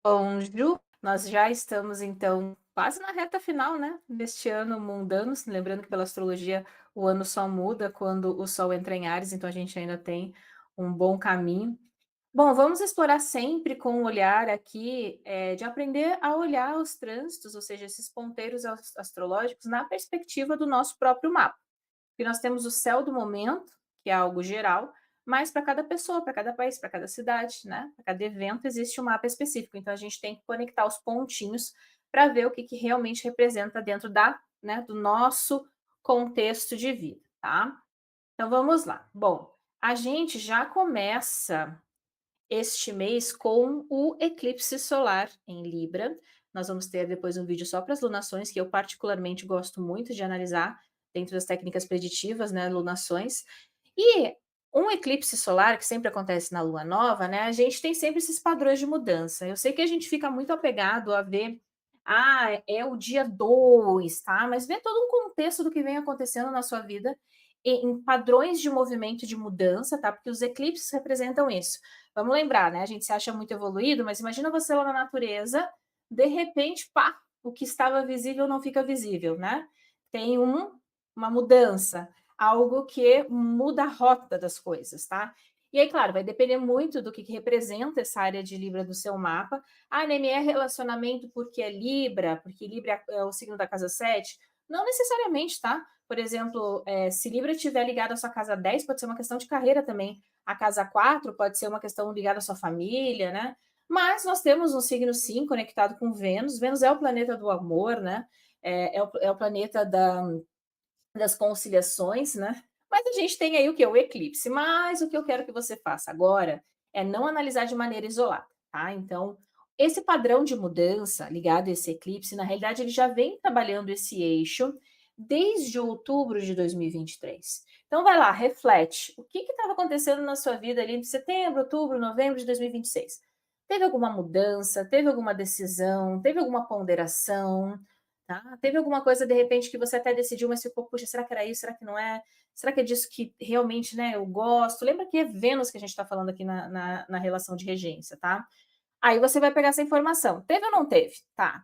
Bonjour! Nós já estamos então quase na reta final, né, deste ano mundano, lembrando que pela astrologia o ano só muda quando o Sol entra em Áries, então a gente ainda tem um bom caminho. Bom, vamos explorar sempre com um olhar aqui, de aprender a olhar os trânsitos, ou seja, esses ponteiros astrológicos na perspectiva do nosso próprio mapa. E nós temos o céu do momento, que é algo geral, mas para cada pessoa, para cada país, para cada cidade, né, para cada evento existe um mapa específico. Então a gente tem que conectar os pontinhos para ver o que, que realmente representa dentro do nosso contexto de vida, tá? Então vamos lá. Bom, a gente já começa este mês com o eclipse solar em Libra. Nós vamos ter depois um vídeo só para as lunações, que eu particularmente gosto muito de analisar dentro das técnicas preditivas, né, lunações. E um eclipse solar, que sempre acontece na lua nova, né, a gente tem sempre esses padrões de mudança. Eu sei que a gente fica muito apegado a ver, é o dia 2, tá? Mas vê todo um contexto do que vem acontecendo na sua vida em padrões de movimento de mudança, tá? Porque os eclipses representam isso. Vamos lembrar, né? A gente se acha muito evoluído, mas imagina você lá na natureza, de repente, pá, o que estava visível não fica visível, né? Tem uma mudança, algo que muda a rota das coisas, tá? E aí, claro, vai depender muito do que representa essa área de Libra do seu mapa. Ah, NME é relacionamento porque é Libra, porque Libra é o signo da casa 7. Não necessariamente, tá? Por exemplo, se Libra estiver ligado à sua casa 10, pode ser uma questão de carreira também. A casa 4 pode ser uma questão ligada à sua família, né? Mas nós temos um signo, sim, conectado com Vênus. Vênus é o planeta do amor, né? É o planeta das conciliações, né? Mas a gente tem aí o que? O eclipse. Mas o que eu quero que você faça agora é não analisar de maneira isolada, tá? Então, esse padrão de mudança ligado a esse eclipse, na realidade, ele já vem trabalhando esse eixo desde outubro de 2023. Então, vai lá, reflete. O que estava acontecendo na sua vida ali em setembro, outubro, novembro de 2026? Teve alguma mudança? Teve alguma decisão? Teve alguma ponderação? Tá? Teve alguma coisa, de repente, que você até decidiu, mas ficou, puxa, será que era isso? Será que não é? Será que é disso que realmente, né, eu gosto? Lembra que é Vênus que a gente está falando aqui na relação de regência, tá? Aí você vai pegar essa informação. Teve ou não teve? Tá.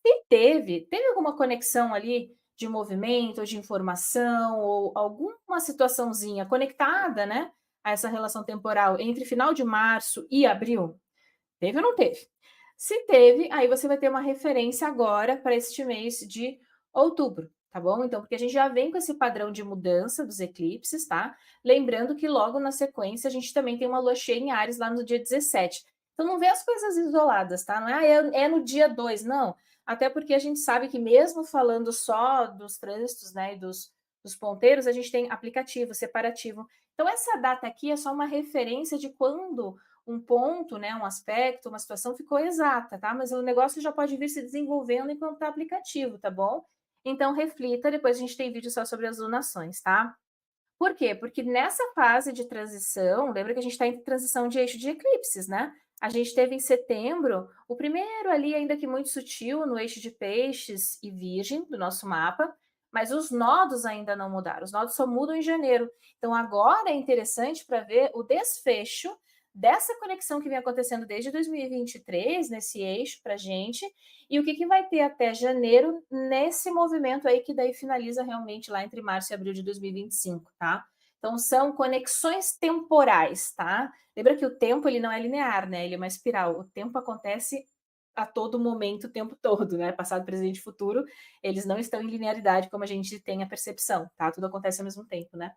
Se teve, teve alguma conexão ali de movimento, de informação, ou alguma situaçãozinha conectada, né, a essa relação temporal entre final de março e abril? Teve ou não teve? Se teve, aí você vai ter uma referência agora para este mês de outubro, tá bom? Então, porque a gente já vem com esse padrão de mudança dos eclipses, tá? Lembrando que logo na sequência a gente também tem uma lua cheia em Áries lá no dia 17. Então não vê as coisas isoladas, tá? Não é, é no dia 2, não. Até porque a gente sabe que mesmo falando só dos trânsitos, né, e dos ponteiros, a gente tem aplicativo, separativo. Então essa data aqui é só uma referência de quando um ponto, né, um aspecto, uma situação ficou exata, tá? Mas o negócio já pode vir se desenvolvendo enquanto tá aplicativo, tá bom? Então reflita, depois a gente tem vídeo só sobre as lunações, tá? Por quê? Porque nessa fase de transição, lembra que a gente está em transição de eixo de eclipses, né? A gente teve em setembro o primeiro ali, ainda que muito sutil, no eixo de peixes e virgem do nosso mapa, mas os nodos ainda não mudaram. Os nodos só mudam em janeiro. Então agora é interessante para ver o desfecho dessa conexão que vem acontecendo desde 2023, nesse eixo para gente, e o que, que vai ter até janeiro nesse movimento aí que daí finaliza realmente lá entre março e abril de 2025, tá? Então são conexões temporais, tá? Lembra que o tempo ele não é linear, né? Ele é uma espiral. O tempo acontece a todo momento, o tempo todo, né? Passado, presente e futuro, eles não estão em linearidade como a gente tem a percepção, tá? Tudo acontece ao mesmo tempo, né?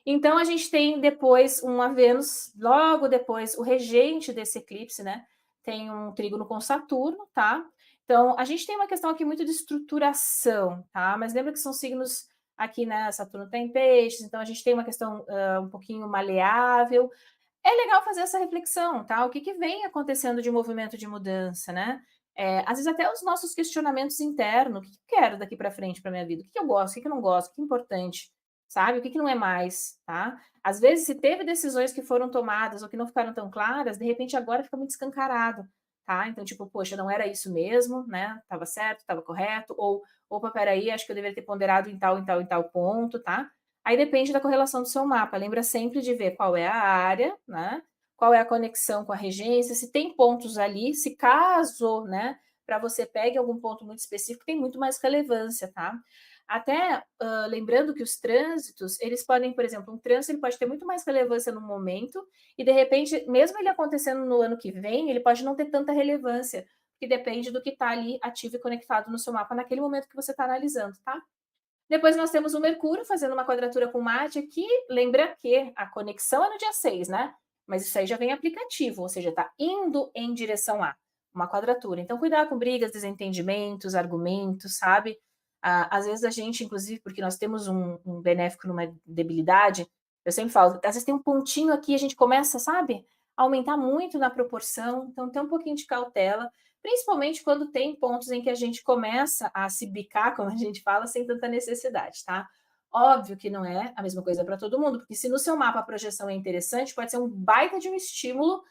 Então a gente tem depois uma Vênus, logo depois o regente desse eclipse, né? Tem um trígono com Saturno, tá? Então a gente tem uma questão aqui muito de estruturação, tá? Mas lembra que são signos aqui, né? Saturno tem peixes, então a gente tem uma questão um pouquinho maleável. É legal fazer essa reflexão, tá? O que, que vem acontecendo de movimento de mudança, né? Às vezes até os nossos questionamentos internos, o que, que eu quero daqui para frente para minha vida? O que, que eu gosto, o que, que eu não gosto, o que é importante, sabe? O que, que não é mais, tá? Às vezes, se teve decisões que foram tomadas ou que não ficaram tão claras, de repente agora fica muito escancarado, tá? Então, tipo, poxa, não era isso mesmo, né? Tava certo, tava correto, ou, opa, peraí, acho que eu deveria ter ponderado em tal, em tal, em tal ponto, tá? Aí depende da correlação do seu mapa. Lembra sempre de ver qual é a área, né? qual é a conexão com a regência, se tem pontos ali, se caso, né, para você pegue algum ponto muito específico, tem muito mais relevância, tá? Até lembrando que os trânsitos, eles podem, por exemplo, um trânsito ele pode ter muito mais relevância no momento, e de repente, mesmo ele acontecendo no ano que vem, ele pode não ter tanta relevância, que depende do que está ali ativo e conectado no seu mapa naquele momento que você está analisando, tá? Depois nós temos o Mercúrio fazendo uma quadratura com Marte aqui. Lembra que a conexão é no dia 6, né? Mas isso aí já vem aplicativo, ou seja, está indo em direção a uma quadratura. Então, cuidado com brigas, desentendimentos, argumentos, sabe? Às vezes a gente, inclusive, porque nós temos um benéfico numa debilidade, eu sempre falo, às vezes tem um pontinho aqui, a gente começa, sabe? A aumentar muito na proporção, então tem um pouquinho de cautela, principalmente quando tem pontos em que a gente começa a se bicar, como a gente fala, sem tanta necessidade, tá? Óbvio que não é a mesma coisa para todo mundo, porque se no seu mapa a projeção é interessante, pode ser um baita de um estímulo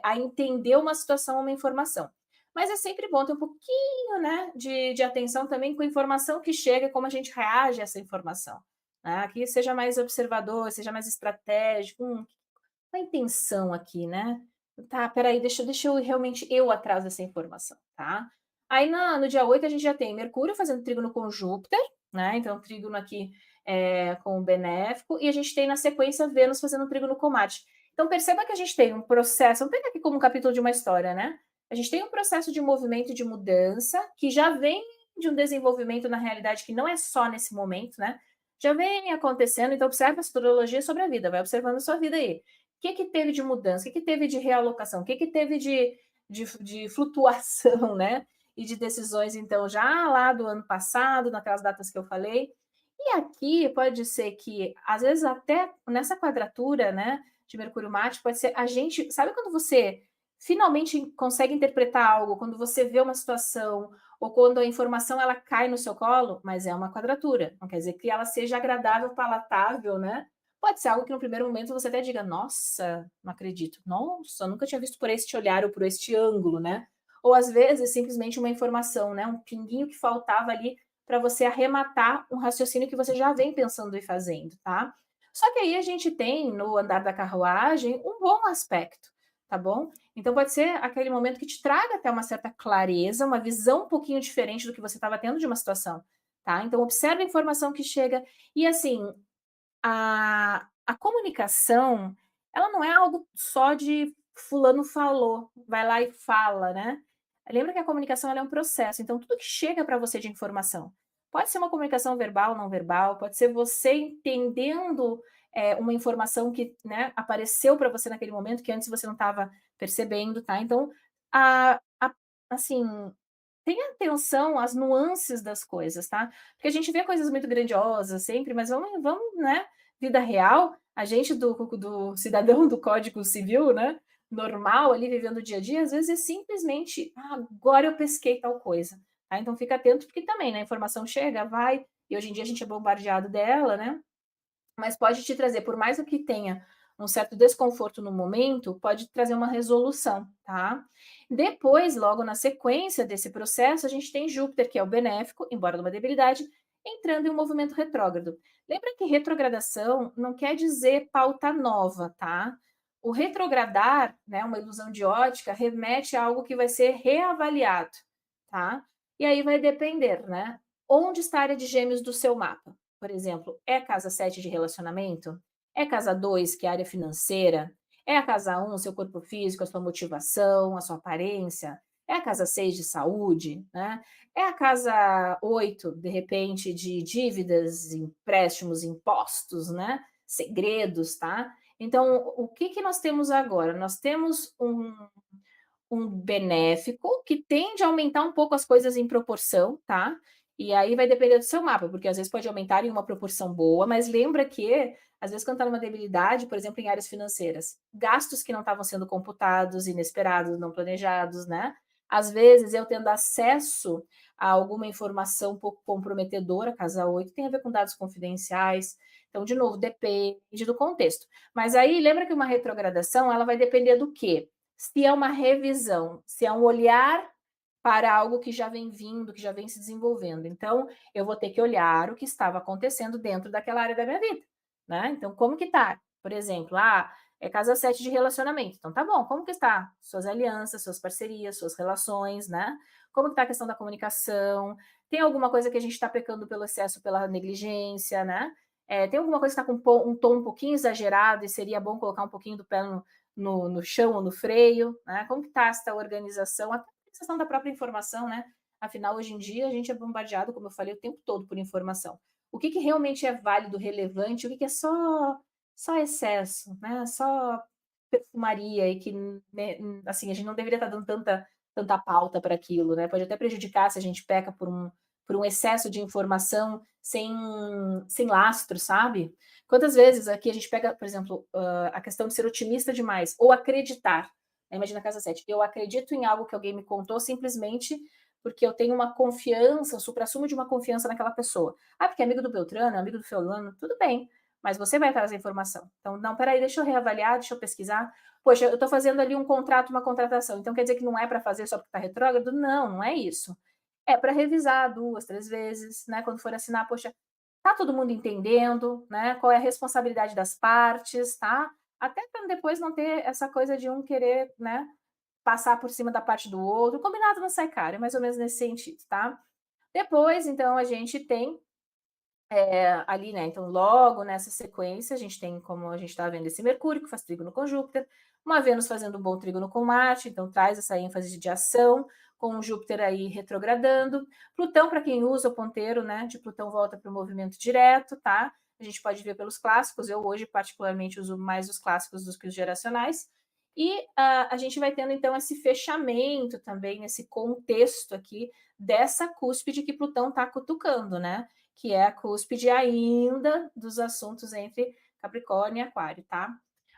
a entender uma situação, uma informação. Mas é sempre bom ter um pouquinho, né, de atenção também com a informação que chega, como a gente reage a essa informação. Né? Que seja mais observador, seja mais estratégico, qual a intenção aqui, né? Tá, peraí, deixa eu realmente eu atrás dessa informação, tá? Aí no dia 8 a gente já tem Mercúrio fazendo trígono com Júpiter, né? Então, trígono aqui com o benéfico, e a gente tem na sequência Vênus fazendo um trígono com Marte. Então, perceba que a gente tem um processo, vamos pegar aqui como um capítulo de uma história, né? A gente tem um processo de movimento e de mudança que já vem de um desenvolvimento na realidade que não é só nesse momento, né? Já vem acontecendo, então observa a astrologia sobre a vida, vai observando a sua vida aí. O que teve de mudança? O que teve de realocação? O que teve de flutuação, né? E de decisões, então, já lá do ano passado, naquelas datas que eu falei. E aqui pode ser que, às vezes, até nessa quadratura, né, de Mercúrio-Marte, pode ser a gente. Sabe quando você finalmente consegue interpretar algo, quando você vê uma situação, ou quando a informação ela cai no seu colo, mas é uma quadratura, não quer dizer que ela seja agradável, palatável, né? Pode ser algo que no primeiro momento você até diga, nossa, não acredito, nossa, nunca tinha visto por este olhar ou por este ângulo, né? Ou às vezes simplesmente uma informação, né? Um pinguinho que faltava ali para você arrematar um raciocínio que você já vem pensando e fazendo, tá? Só que aí a gente tem no andar da carruagem um bom aspecto, tá bom? Então pode ser aquele momento que te traga até uma certa clareza, uma visão um pouquinho diferente do que você estava tendo de uma situação, tá? Então observe a informação que chega e assim, a comunicação, ela não é algo só de fulano falou, vai lá e fala, né. Lembra que a comunicação ela é um processo, então tudo que chega para você de informação, pode ser uma comunicação verbal, não verbal, pode ser você entendendo, uma informação que, né, apareceu para você naquele momento que antes você não estava percebendo, tá. Então, a assim, tenha atenção às nuances das coisas, tá? Porque a gente vê coisas muito grandiosas sempre, mas vamos, né? Vida real, a gente do cidadão do Código Civil, né? Normal ali vivendo o dia a dia, às vezes é simplesmente agora eu pesquei tal coisa. Tá? Então fica atento, porque também, né? A informação chega, vai, e hoje em dia a gente é bombardeado dela, né? Mas pode te trazer, por mais que tenha um certo desconforto no momento, pode trazer uma resolução, tá? Depois, logo na sequência desse processo, a gente tem Júpiter, que é o benéfico, embora numa debilidade, entrando em um movimento retrógrado. Lembra que retrogradação não quer dizer pauta nova, tá? O retrogradar, né, uma ilusão de ótica, remete a algo que vai ser reavaliado, tá? E aí vai depender, né? Onde está a área de gêmeos do seu mapa? Por exemplo, é a casa 7 de relacionamento? É a casa 2, que é a área financeira? É a casa 1, seu corpo físico, a sua motivação, a sua aparência? É a casa 6 de saúde? Né? É a casa 8, de repente, de dívidas, empréstimos, impostos, né? Segredos, tá? Então, o que nós temos agora? Nós temos um benéfico que tende a aumentar um pouco as coisas em proporção, tá? E aí vai depender do seu mapa, porque às vezes pode aumentar em uma proporção boa, mas lembra que, às vezes, quando está numa debilidade, por exemplo, em áreas financeiras, gastos que não estavam sendo computados, inesperados, não planejados, né? Às vezes, eu tendo acesso a alguma informação um pouco comprometedora, casa 8 tem a ver com dados confidenciais. Então, de novo, depende do contexto. Mas aí, lembra que uma retrogradação, ela vai depender do quê? Se é uma revisão, se é um olhar para algo que já vem vindo, que já vem se desenvolvendo. Então, eu vou ter que olhar o que estava acontecendo dentro daquela área da minha vida, né? Então, como que tá? Por exemplo, É casa 7 de relacionamento. Então tá bom, como que está suas alianças, suas parcerias, suas relações, né? Como que está a questão da comunicação? Tem alguma coisa que a gente está pecando pelo excesso, pela negligência, né? Tem alguma coisa que está com um tom um pouquinho exagerado e seria bom colocar um pouquinho do pé no chão ou no freio, né? Como que está essa organização, até a questão da própria informação, né? Afinal, hoje em dia, a gente é bombardeado, como eu falei, o tempo todo por informação. O que realmente é válido, relevante, o que é só excesso, né? Só perfumaria e que, né, assim, a gente não deveria estar dando tanta pauta para aquilo, né? Pode até prejudicar se a gente peca por um excesso de informação sem lastro, sabe? Quantas vezes aqui a gente pega, por exemplo, a questão de ser otimista demais ou acreditar. Né? Imagina a casa 7. Eu acredito em algo que alguém me contou simplesmente porque eu tenho uma confiança, o supra-sumo de uma confiança naquela pessoa. Ah, porque é amigo do Beltrano, é amigo do Fulano, tudo bem, mas você vai trazer a informação. Então, não, peraí, deixa eu reavaliar, deixa eu pesquisar. Poxa, eu estou fazendo ali um contrato, uma contratação, então quer dizer que não é para fazer só porque está retrógrado? Não, não é isso. É para revisar 2, 3 vezes, né? Quando for assinar, poxa, tá todo mundo entendendo, né? Qual é a responsabilidade das partes, tá? Até para depois não ter essa coisa de um querer, né, passar por cima da parte do outro. O combinado não sai caro, é mais ou menos nesse sentido, tá? Depois, então, a gente tem ali, né? Então, logo nessa sequência, a gente tem, como a gente está vendo, esse Mercúrio, que faz trígono com Júpiter, uma Vênus fazendo um bom trígono com Marte, então traz essa ênfase de ação, com o Júpiter aí retrogradando. Plutão, para quem usa o ponteiro, né? De Plutão volta para o movimento direto, tá? A gente pode ver pelos clássicos, eu hoje, particularmente, uso mais os clássicos do que os geracionais. E a gente vai tendo, então, esse fechamento também, esse contexto aqui dessa cúspide que Plutão está cutucando, né? Que é a cúspide ainda dos assuntos entre Capricórnio e Aquário, tá?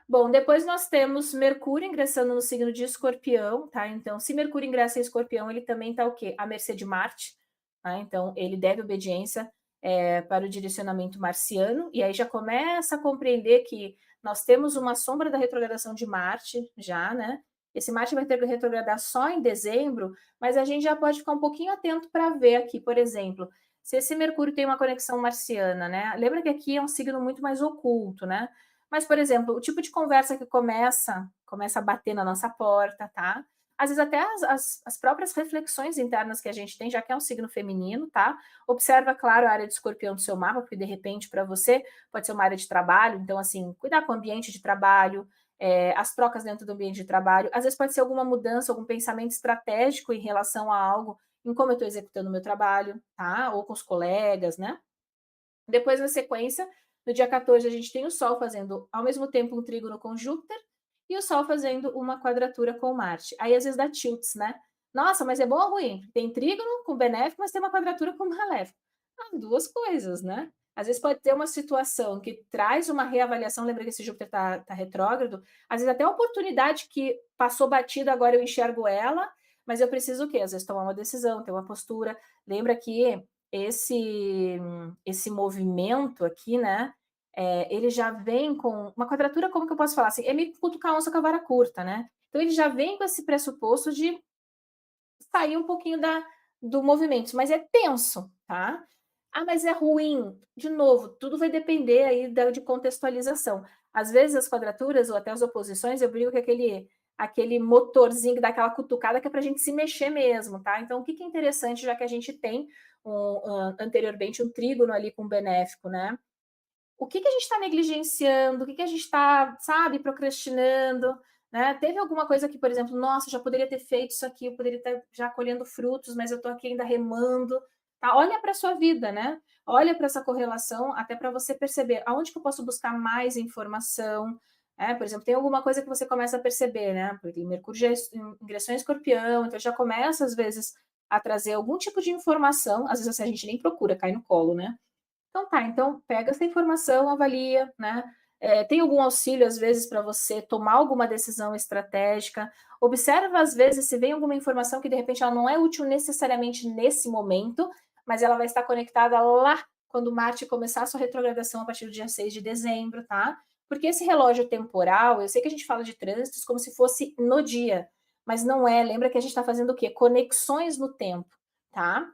Bom, depois nós temos Mercúrio ingressando no signo de Escorpião, tá? Então, se Mercúrio ingressa em Escorpião, ele também tá o quê? À mercê de Marte, tá? Então, ele deve obediência para o direcionamento marciano, e aí já começa a compreender que nós temos uma sombra da retrogradação de Marte já, né? Esse Marte vai ter que retrogradar só em dezembro, mas a gente já pode ficar um pouquinho atento para ver aqui, por exemplo, se esse Mercúrio tem uma conexão marciana, né? Lembra que aqui é um signo muito mais oculto, né? Mas, por exemplo, o tipo de conversa que começa a bater na nossa porta, tá? Às vezes até as próprias reflexões internas que a gente tem, já que é um signo feminino, tá? Observa, claro, a área de escorpião do seu mapa, porque de repente para você pode ser uma área de trabalho, então assim, cuidar com o ambiente de trabalho, as trocas dentro do ambiente de trabalho, às vezes pode ser alguma mudança, algum pensamento estratégico em relação a algo, em como eu estou executando o meu trabalho, tá? Ou com os colegas, né? Depois, na sequência, no dia 14, a gente tem o Sol fazendo ao mesmo tempo um trígono com Júpiter e o Sol fazendo uma quadratura com Marte. Aí às vezes dá tilts, né? Nossa, mas é bom ou ruim? Tem trígono com benéfico, mas tem uma quadratura com maléfico. As duas coisas, né? Às vezes pode ter uma situação que traz uma reavaliação, lembra que esse Júpiter tá retrógrado, às vezes até a oportunidade que passou batida, agora eu enxergo ela, mas eu preciso o quê? Às vezes tomar uma decisão, ter uma postura. Lembra que esse movimento aqui, né? Ele já vem com uma quadratura, como que eu posso falar assim? É meio que cutucar a onça com a vara curta, né? Então ele já vem com esse pressuposto de sair um pouquinho do movimento, mas é tenso, tá? Ah, mas é ruim. De novo, tudo vai depender aí de contextualização. Às vezes as quadraturas ou até as oposições, eu brinco que aquele motorzinho que dá aquela cutucada que é para a gente se mexer mesmo, tá? Então, o que é interessante, já que a gente tem anteriormente um trígono ali com benéfico, né? O que a gente está negligenciando, o que a gente está, sabe, procrastinando, né? Teve alguma coisa que, por exemplo, nossa, já poderia ter feito isso aqui, eu poderia estar já colhendo frutos, mas eu estou aqui ainda remando, tá? Olha para a sua vida, né? Olha para essa correlação, até para você perceber aonde que eu posso buscar mais informação, por exemplo, tem alguma coisa que você começa a perceber, né? Porque Mercúrio já ingressou em Escorpião, então já começa, às vezes, a trazer algum tipo de informação, às vezes assim, a gente nem procura, cai no colo, né? Então tá, então pega essa informação, avalia, né? Tem algum auxílio, às vezes, para você tomar alguma decisão estratégica. Observa, às vezes, se vem alguma informação que, de repente, ela não é útil necessariamente nesse momento, mas ela vai estar conectada lá quando Marte começar a sua retrogradação a partir do dia 6 de dezembro, tá? Porque esse relógio temporal, eu sei que a gente fala de trânsitos como se fosse no dia, mas não é. Lembra que a gente está fazendo o quê? Conexões no tempo, tá?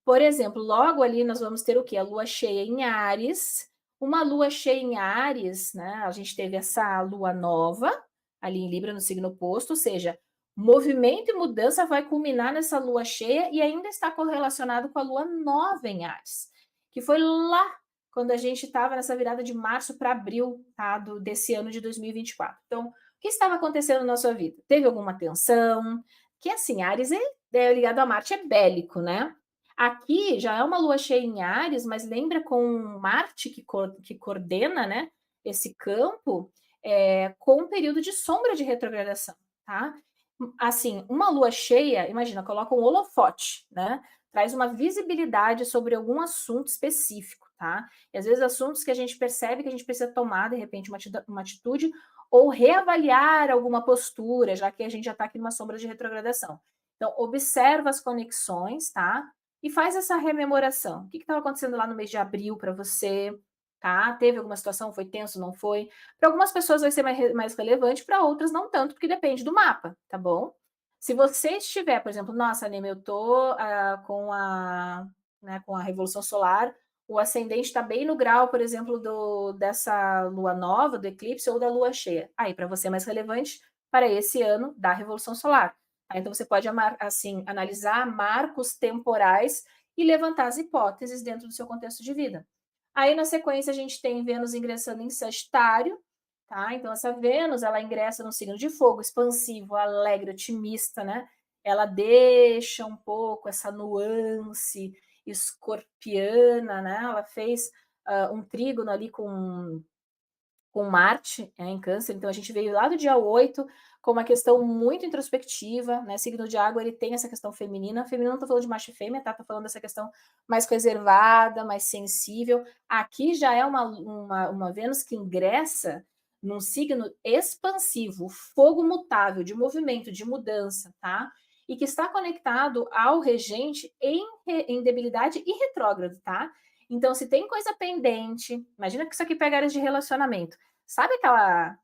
Por exemplo, logo ali nós vamos ter o quê? A lua cheia em Áries, Uma lua cheia em Áries, né, a gente teve essa lua nova, ali em Libra, no signo oposto, ou seja, movimento e mudança vai culminar nessa lua cheia e ainda está correlacionado com a lua nova em Áries, que foi lá quando a gente estava nessa virada de março para abril, tá, desse ano de 2024. Então, o que estava acontecendo na sua vida? Teve alguma tensão? Que assim, Áries é ligado a Marte, é bélico, né? Aqui já é uma lua cheia em Áries, mas lembra com Marte que coordena, né, esse campo, com um período de sombra de retrogradação, tá? Assim, uma lua cheia, imagina, coloca um holofote, né? Traz uma visibilidade sobre algum assunto específico, tá? E às vezes assuntos que a gente percebe que a gente precisa tomar, de repente, uma atitude ou reavaliar alguma postura, já que a gente já está aqui numa sombra de retrogradação. Então, observa as conexões, tá? E faz essa rememoração. O que estava acontecendo lá no mês de abril para você? Tá? Teve alguma situação? Foi tenso? Não foi? Para algumas pessoas vai ser mais relevante, para outras não tanto, porque depende do mapa, tá bom? Se você estiver, por exemplo, nossa, Neme, eu tô com a Revolução Solar, o ascendente está bem no grau, por exemplo, dessa lua nova, do eclipse ou da lua cheia. Aí, para você é mais relevante para esse ano da Revolução Solar. Tá? Então, você pode assim, analisar marcos temporais e levantar as hipóteses dentro do seu contexto de vida. Aí, na sequência, a gente tem Vênus ingressando em Sagitário, tá? Então, essa Vênus, ela ingressa no signo de fogo, expansivo, alegre, otimista, né? Ela deixa um pouco essa nuance escorpiana, né? Ela fez um trígono ali com Marte em Câncer, então a gente veio lá do dia 8 com uma questão muito introspectiva, né? Signo de água, ele tem essa questão feminina. Feminino não tô falando de macho e fêmea, tá? Tô falando dessa questão mais reservada, mais sensível. Aqui já é uma Vênus que ingressa num signo expansivo, fogo mutável, de movimento, de mudança, tá? E que está conectado ao regente em debilidade e retrógrado, tá? Então, se tem coisa pendente, imagina que isso aqui pega áreas de relacionamento. Sabe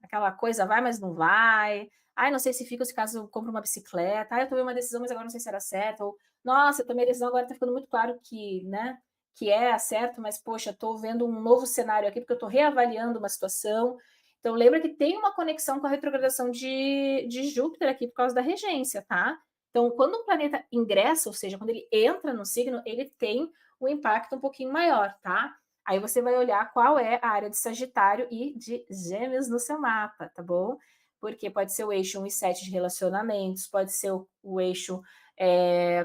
aquela coisa vai, mas não vai? Ai, não sei se fica, se caso eu compro uma bicicleta. Ai, eu tomei uma decisão, mas agora não sei se era certa. Ou, nossa, eu tomei a decisão, agora tá ficando muito claro que, né, que é certo, mas, poxa, tô vendo um novo cenário aqui, porque eu tô reavaliando uma situação. Então, lembra que tem uma conexão com a retrogradação de Júpiter aqui por causa da regência, tá? Então, quando um planeta ingressa, ou seja, quando ele entra no signo, ele tem um impacto um pouquinho maior, tá? Aí você vai olhar qual é a área de Sagitário e de Gêmeos no seu mapa, tá bom? Porque pode ser o eixo 1 e 7 de relacionamentos, pode ser o eixo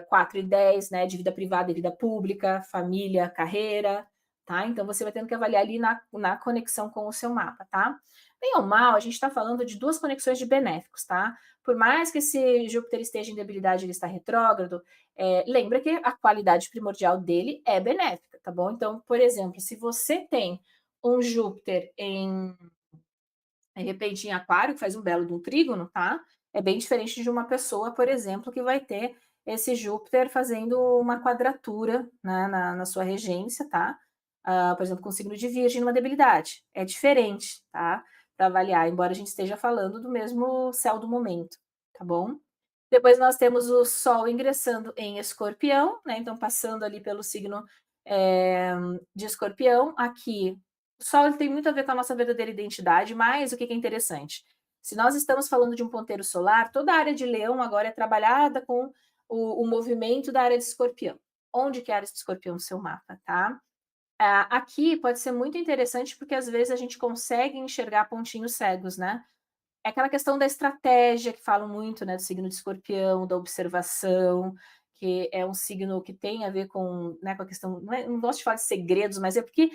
4 e 10, né, de vida privada e vida pública, família, carreira, tá? Então você vai tendo que avaliar ali na conexão com o seu mapa, tá? Bem ou mal, a gente está falando de duas conexões de benéficos, tá? Por mais que esse Júpiter esteja em debilidade, ele está retrógrado, lembra que a qualidade primordial dele é benéfica, tá bom? Então, por exemplo, se você tem um Júpiter de repente em Aquário, que faz um belo de um trígono, tá? É bem diferente de uma pessoa, por exemplo, que vai ter esse Júpiter fazendo uma quadratura, né, na sua regência, tá? Por exemplo, com o signo de Virgem numa debilidade. É diferente, tá? Para avaliar, embora a gente esteja falando do mesmo céu do momento, tá bom? Depois nós temos o Sol ingressando em Escorpião, né? Então, passando ali pelo signo de Escorpião. Aqui, o Sol ele tem muito a ver com a nossa verdadeira identidade, mas o que é interessante? Se nós estamos falando de um ponteiro solar, toda a área de Leão agora é trabalhada com o movimento da área de Escorpião. Onde que é a área de Escorpião no seu mapa, tá? Aqui pode ser muito interessante porque às vezes a gente consegue enxergar pontinhos cegos, né? É aquela questão da estratégia que falam muito, né, do signo de Escorpião, da observação, que é um signo que tem a ver com, né, com a questão, não gosto de falar de segredos, mas é porque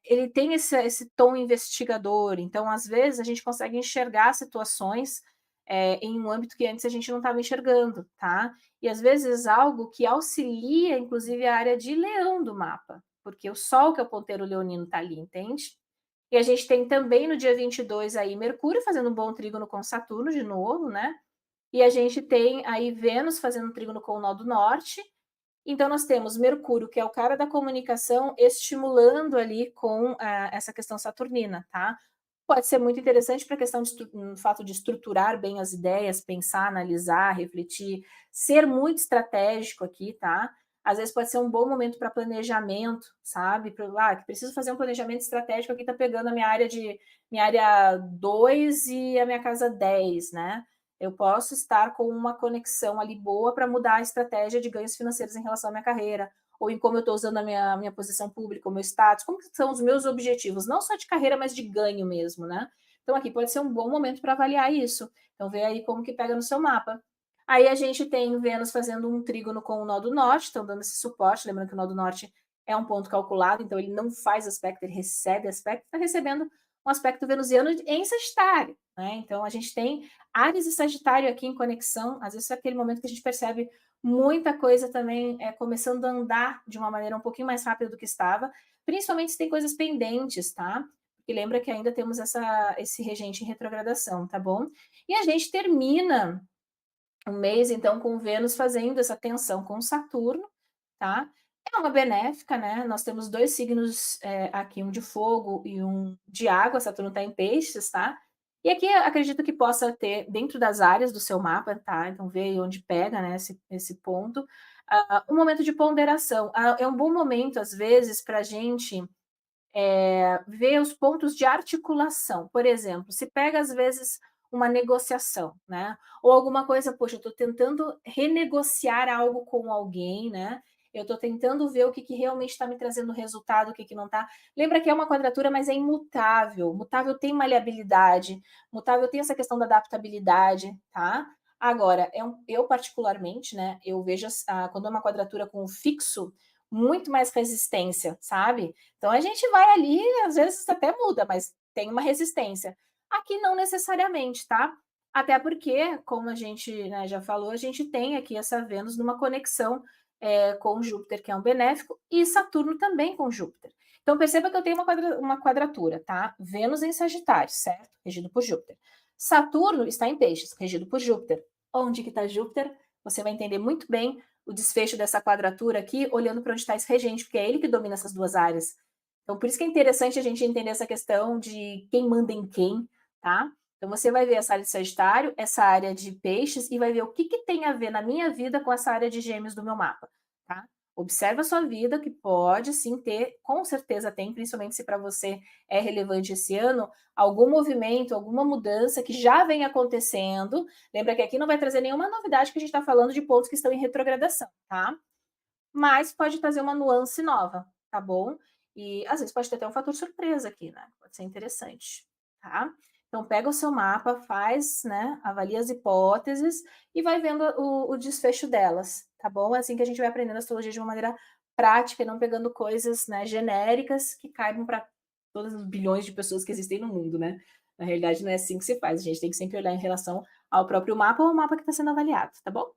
ele tem esse tom investigador, então às vezes a gente consegue enxergar situações em um âmbito que antes a gente não estava enxergando, tá? E às vezes algo que auxilia, inclusive, a área de leão do mapa, porque o Sol, que é o ponteiro leonino, está ali, entende? E a gente tem também no dia 22 aí Mercúrio fazendo um bom trígono com Saturno de novo, né? E a gente tem aí Vênus fazendo um trígono com o nó do norte. Então nós temos Mercúrio, que é o cara da comunicação, estimulando ali com essa questão saturnina, tá? Pode ser muito interessante para a questão no fato de estruturar bem as ideias, pensar, analisar, refletir, ser muito estratégico aqui, tá? às vezes pode ser um bom momento para planejamento, sabe? Que preciso fazer um planejamento estratégico aqui, tá pegando a minha área 2 e a minha casa 10, né? Eu posso estar com uma conexão ali boa para mudar a estratégia de ganhos financeiros em relação à minha carreira, ou em como eu estou usando a minha posição pública, o meu status, como que são os meus objetivos, não só de carreira, mas de ganho mesmo, né? Então aqui pode ser um bom momento para avaliar isso. Então vê aí como que pega no seu mapa. Aí a gente tem Vênus fazendo um trígono com o nó do norte, então dando esse suporte, lembrando que o nó do norte é um ponto calculado, então ele não faz aspecto, ele recebe aspecto, está recebendo um aspecto venusiano em Sagitário, né? Então a gente tem Áries e Sagitário aqui em conexão, às vezes é aquele momento que a gente percebe muita coisa também começando a andar de uma maneira um pouquinho mais rápida do que estava, principalmente se tem coisas pendentes, tá? E lembra que ainda temos esse regente em retrogradação, tá bom? E a gente termina o mês, então, com Vênus fazendo essa tensão com Saturno, tá? É uma benéfica, né? Nós temos dois signos aqui, um de fogo e um de água. Saturno está em peixes, tá? E aqui acredito que possa ter, dentro das áreas do seu mapa, tá? Então, vê aí onde pega, né, esse ponto. Um momento de ponderação. É um bom momento, às vezes, para a gente ver os pontos de articulação. Por exemplo, se pega às vezes uma negociação, né? Ou alguma coisa, poxa, eu estou tentando renegociar algo com alguém, né? Eu estou tentando ver o que realmente está me trazendo resultado, o que não está. Lembra que é uma quadratura, mas é imutável. Mutável tem maleabilidade, mutável tem essa questão da adaptabilidade, tá? Agora, eu particularmente, né? Eu vejo quando é uma quadratura com fixo, muito mais resistência, sabe? Então a gente vai ali, às vezes até muda, mas tem uma resistência. Aqui não necessariamente, tá? Até porque, como a gente, né, já falou, a gente tem aqui essa Vênus numa conexão com Júpiter, que é um benéfico, e Saturno também com Júpiter. Então perceba que eu tenho uma quadratura, tá? Vênus em Sagitário, certo? Regido por Júpiter. Saturno está em Peixes, regido por Júpiter. Onde que está Júpiter? Você vai entender muito bem o desfecho dessa quadratura aqui, olhando para onde está esse regente, porque é ele que domina essas duas áreas. Então, por isso que é interessante a gente entender essa questão de quem manda em quem, tá? Então, você vai ver essa área de Sagitário, essa área de Peixes, e vai ver o que tem a ver na minha vida com essa área de Gêmeos do meu mapa, tá? Observa a sua vida, que pode sim ter, com certeza tem, principalmente se para você é relevante esse ano, algum movimento, alguma mudança que já vem acontecendo. Lembra que aqui não vai trazer nenhuma novidade, que a gente está falando de pontos que estão em retrogradação, tá? Mas pode trazer uma nuance nova, tá bom? E às vezes pode ter até um fator surpresa aqui, né? Pode ser interessante, tá? Então pega o seu mapa, faz, né? Avalia as hipóteses e vai vendo o desfecho delas, tá bom? É assim que a gente vai aprendendo astrologia de uma maneira prática e não pegando coisas, né, genéricas que caibam para todas as bilhões de pessoas que existem no mundo, né? Na realidade, não é assim que se faz. A gente tem que sempre olhar em relação ao próprio mapa ou ao mapa que está sendo avaliado, tá bom?